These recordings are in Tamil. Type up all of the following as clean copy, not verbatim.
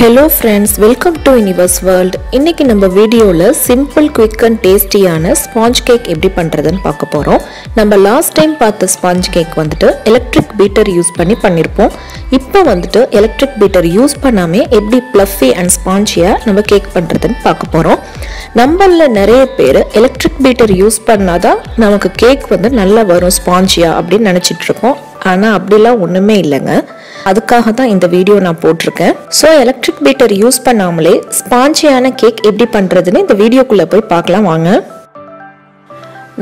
Hello friends, welcome to Universe World. இன்னைக்கு நம்ம வீடியோல simple, quick and tasty ஆன sponge cake எப்படி பண்றதுன்னு பார்க்க போறோம். நம்ம last time பார்த்த sponge cake வந்துட்டு electric beater யூஸ் பண்ணி பண்ணிருப்போம். இப்போ வந்துட்டு electric beater யூஸ் பண்ணாம எப்படி fluffy and spongy-ஆ நம்ம கேக் பண்றதுன்னு பார்க்க போறோம். நம்மள நிறைய பேர் electric beater யூஸ் பண்ணாதான் நமக்கு கேக் வந்து நல்லா வரும் spongy-ஆ அப்படி நினைச்சிட்டு இருக்கோம். ஆனா அப்படிலாம் ஒண்ணுமே இல்லங்க. அதுக்காக தான் இந்த வீடியோ நான் போட்டிருக்கேன். சோ எலக்ட்ரிக் பீட்டர் யூஸ் பண்ணாமலே ஸ்பாஞ்சியான கேக் எப்படி பண்றதுன்னு இந்த வீடியோக்குள்ள போய் பார்க்கலாம் வாங்க.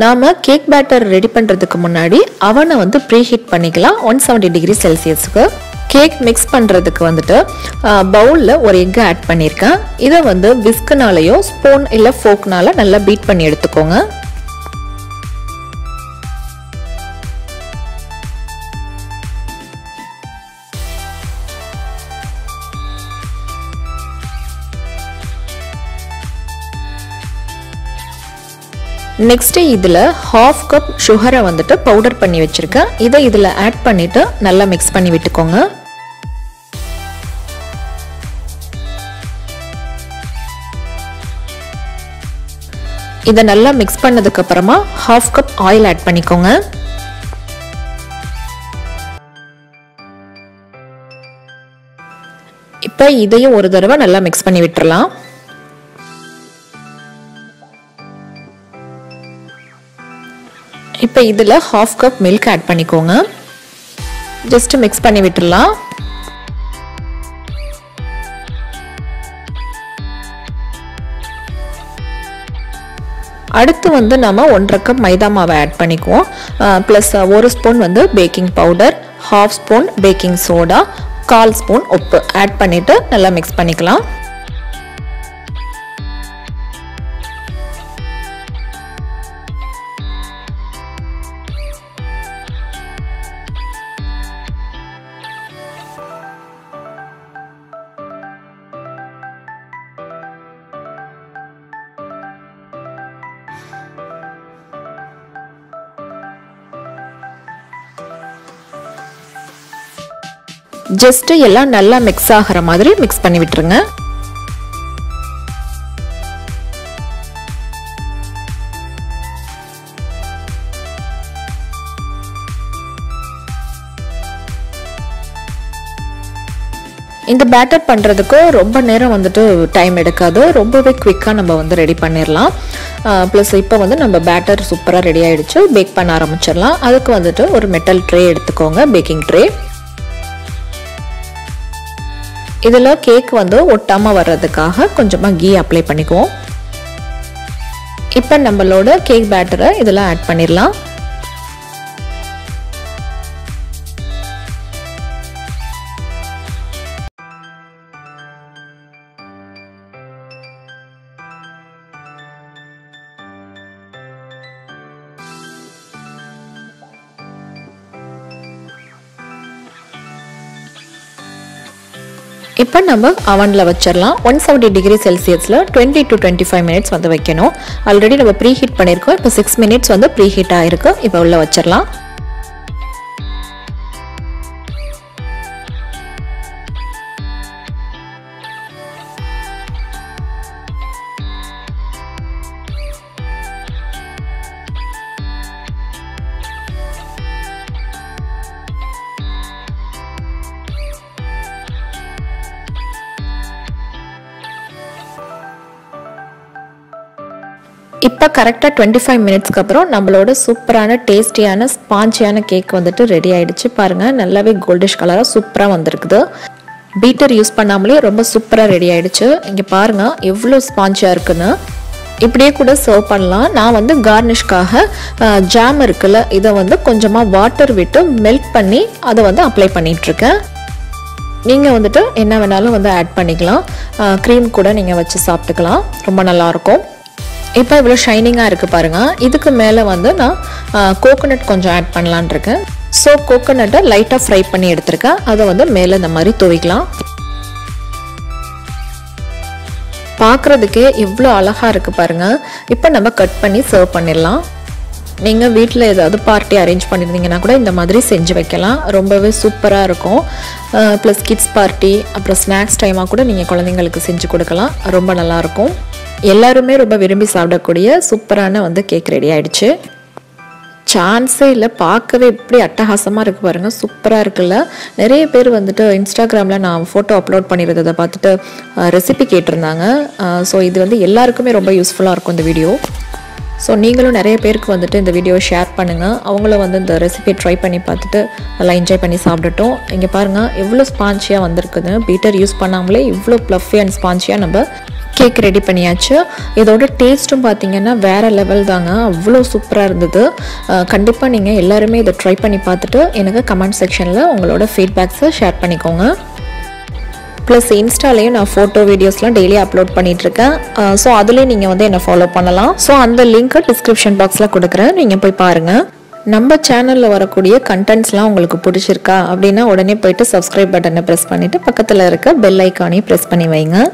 நாம கேக் பேட்டர் ரெடி பண்றதுக்கு முன்னாடி அவனை வந்து ப்ரீ ஹீட் பண்ணிக்கலாம் 170 டிகிரி செல்சியஸ்க்கு. கேக் மிக்ஸ் பண்றதுக்கு வந்துட்டு பவுல்ல ஒரு எக் ஆட் பண்ணிருக்கேன். இதை வந்து விஸ்க்னாலயோ ஸ்பூன் இல்ல ஃபோர்க்னால நல்லா பீட் பண்ணி எடுத்துக்கோங்க. நெக்ஸ்ட் இதுல half கப் சுகரை வந்துட்டு பவுடர் பண்ணி வச்சிருக்கேன். இதை இதுல ஆட் பண்ணிட்டு நல்லா மிக்ஸ் பண்ணி விட்டுக்கோங்க. இதை நல்லா மிக்ஸ் பண்ணதுக்கு அப்புறமா half கப் ஆயில் ஆட் பண்ணிக்கோங்க. இப்போ இதையும் ஒரு தடவை நல்லா மிக்ஸ் பண்ணி விட்டுறலாம். இப்போ இதுல half கப் மில்க் ஆட் பண்ணிக்கோங்க. ஜஸ்ட் மிக்ஸ் பண்ணி விட்டுறலாம். அடுத்து வந்து நாம 1.5 கப் மைதா மாவை ஆட் பண்ணிக்குவோம். பிளஸ் 1 ஸ்பூன் வந்து baking powder, half spoon baking soda, 1/4 spoon உப்பு ஆட் பண்ணிட்டு நல்லா மிக்ஸ் பண்ணிக்கலாம். ஜஸ்ட் எல்லாம் நல்லா மிக்ஸ் ஆகிற மாதிரி மிக்ஸ் பண்ணி விட்டுருங்க. இந்த பேட்டர் பண்றதுக்கு ரொம்ப நேரம் வந்துட்டு டைம் எடுக்காது. ரொம்பவே குவிக்கா நம்ம வந்து ரெடி பண்ணிடலாம். ப்ளஸ் இப்போ வந்து நம்ம பேட்டர் சூப்பராக ரெடி ஆயிடுச்சு. பேக் பண்ண ஆரம்பிச்சிடலாம். அதுக்கு வந்துட்டு ஒரு மெட்டல் ட்ரே எடுத்துக்கோங்க, பேக்கிங் ட்ரே. இதில் கேக் வந்து ஒட்டாமல் வர்றதுக்காக கொஞ்சமாக கீ அப்ளை பண்ணிக்குவோம். இப்போ நம்மளோட கேக் பேட்டரை இதில் ஆட் பண்ணிடலாம். இப்போ நம்ம அவனில் வச்சிடலாம். 170 டிகிரி செல்சியஸில் 20 to 25 மினிட்ஸ் வந்து வைக்கணும். ஆல்ரெடி நம்ம ப்ரீ ஹீட் பண்ணியிருக்கோம். இப்போ 6 மினிட்ஸ் வந்து ப்ரீ ஹீட் ஆகிருக்கு. இப்போ உள்ள வச்சிடலாம். இப்போ கரெக்டாக 25 மினிட்ஸ்க்கு அப்புறம் நம்மளோட சூப்பரான டேஸ்டியான ஸ்பாஞ்சியான கேக் வந்துட்டு ரெடி ஆயிடுச்சு. பாருங்கள், நல்லாவே கோல்டிஷ் கலராக சூப்பராக வந்திருக்குது. பீட்டர் யூஸ் பண்ணாமலே ரொம்ப சூப்பராக ரெடி ஆயிடுச்சு. இங்கே பாருங்கள் எவ்வளோ ஸ்பாஞ்சியாக இருக்குன்னு. இப்படியே கூட சர்வ் பண்ணலாம். நான் வந்து கார்னிஷ்காக ஜாம் இருக்குல்ல, இதை வந்து கொஞ்சமாக வாட்டர் விட்டு மெல்ட் பண்ணி அதை வந்து அப்ளை பண்ணிகிட்ருக்கேன். நீங்கள் வந்துட்டு என்ன வேணாலும் வந்து ஆட் பண்ணிக்கலாம். க்ரீம் கூட நீங்கள் வச்சு சாப்பிட்டுக்கலாம். ரொம்ப நல்லாயிருக்கும். இப்போ இவ்வளோ ஷைனிங்காக இருக்குது பாருங்கள். இதுக்கு மேலே வந்து நான் கோகோனட் கொஞ்சம் ஆட் பண்ணலான் இருக்கேன். ஸோ கோகோனட்டை லைட்டாக ஃப்ரை பண்ணி எடுத்துருக்கேன். அதை வந்து மேலே இந்த மாதிரி துவைக்கலாம். பார்க்குறதுக்கே எவ்வளோ அழகாக இருக்குது பாருங்கள். இப்போ நம்ம கட் பண்ணி சர்வ் பண்ணிடலாம். நீங்கள் வீட்டில் ஏதாவது பார்ட்டி அரேஞ்ச் பண்ணியிருந்தீங்கன்னா கூட இந்த மாதிரி செஞ்சு வைக்கலாம். ரொம்பவே சூப்பராக இருக்கும். ப்ளஸ் கிட்ஸ் பார்ட்டி அப்புறம் ஸ்நாக்ஸ் டைமாக கூட நீங்கள் குழந்தைங்களுக்கு செஞ்சு கொடுக்கலாம். ரொம்ப நல்லாயிருக்கும். எல்லாருமே ரொம்ப விரும்பி சாப்பிடக்கூடிய சூப்பரான கேக் ரெடி ஆகிடுச்சு. சான்ஸே இல்லை, பார்க்கவே எப்படி அட்டகாசமாக இருக்குது பாருங்கள். சூப்பராக இருக்குல்ல. நிறைய பேர் இன்ஸ்டாகிராமில் நான் ஃபோட்டோ அப்லோட் பண்ணியிருந்ததை பார்த்துட்டு ரெசிபி கேட்டிருந்தாங்க. ஸோ இது எல்லாருக்குமே ரொம்ப யூஸ்ஃபுல்லாக இருக்கும் இந்த வீடியோ. ஸோ நீங்களும் நிறைய பேருக்கு இந்த வீடியோவை ஷேர் பண்ணுங்கள். அவங்களும் இந்த ரெசிபியை ட்ரை பண்ணி பார்த்துட்டு நல்லா என்ஜாய் பண்ணி சாப்பிடட்டும். இங்கே பாருங்கள் எவ்வளோ ஸ்பான்ச்சியாக வந்திருக்குது. பீட்டர் யூஸ் பண்ணாமலே இவ்வளோ ப்ளஃபி அண்ட் ஸ்பான்ச்சியாக நம்ம கேக் ரெடி பண்ணியாச்சு. இதோட டேஸ்ட்டும் பார்த்தீங்கன்னா வேறு லெவல் தாங்க. அவ்வளோ சூப்பராக இருந்தது. கண்டிப்பாக நீங்கள் எல்லாருமே இதை ட்ரை பண்ணி பார்த்துட்டு எனக்கு கமெண்ட் செக்ஷனில் உங்களோட ஃபீட்பேக்ஸை ஷேர் பண்ணிக்கோங்க. ப்ளஸ் இன்ஸ்டாலேயும் நான் ஃபோட்டோ வீடியோஸ்லாம் டெய்லி அப்லோட் பண்ணிகிட்ருக்கேன். ஸோ அதுலேயும் நீங்கள் என்னை ஃபாலோ பண்ணலாம். ஸோ அந்த லிங்க்கை டிஸ்கிரிப்ஷன் பாக்ஸில் கொடுக்குறேன், நீங்கள் போய் பாருங்கள். நம்ம சேனலில் வரக்கூடிய கண்டென்ட்ஸ்லாம் உங்களுக்கு பிடிச்சிருக்கா அப்படின்னா உடனே போய்ட்டு சப்ஸ்கிரைப் பட்டனை ப்ரெஸ் பண்ணிவிட்டு பக்கத்தில் இருக்க பெல் ஐக்கானையும் ப்ரெஸ் பண்ணி வைங்க.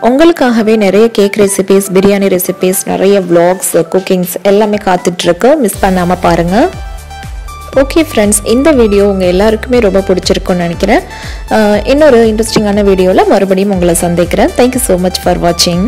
உங்களுக்காகவே நிறைய கேக் ரெசிபீஸ், பிரியாணி ரெசிபீஸ், நிறைய vlogs, குக்கிங்ஸ் எல்லாமே காத்துட்ருக்கு. மிஸ் பண்ணாமல் பாருங்கள். ஓகே ஃப்ரெண்ட்ஸ், இந்த வீடியோ உங்கள் எல்லாருக்குமே ரொம்ப பிடிச்சிருக்குன்னு நினைக்கிறேன். இன்னொரு இன்ட்ரெஸ்டிங்கான வீடியோவில் மறுபடியும் உங்களை சந்திக்கிறேன். தேங்க்யூ ஸோ மச் ஃபார் வாட்சிங்.